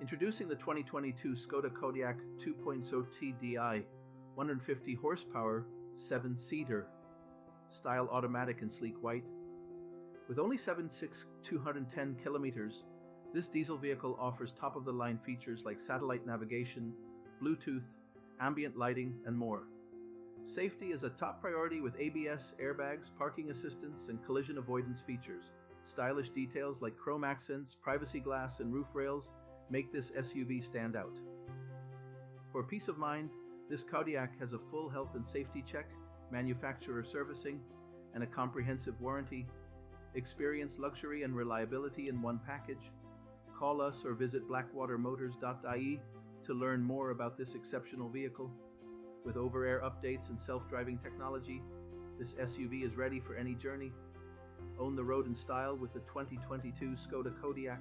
Introducing the 2022 Skoda KODIAQ 2.0TDI 150 horsepower 7-seater style automatic in sleek white. With only 210 kilometers, this diesel vehicle offers top-of-the-line features like satellite navigation, Bluetooth, ambient lighting, and more. Safety is a top priority with ABS, airbags, parking assistance, and collision avoidance features. Stylish details like chrome accents, privacy glass, and roof rails make this SUV stand out. For peace of mind, this Kodiaq has a full health and safety check, manufacturer servicing, and a comprehensive warranty. Experience luxury and reliability in one package. Call us or visit blackwatermotors.ie to learn more about this exceptional vehicle. With over-air updates and self-driving technology, this SUV is ready for any journey. Own the road in style with the 2022 Skoda KODIAQ.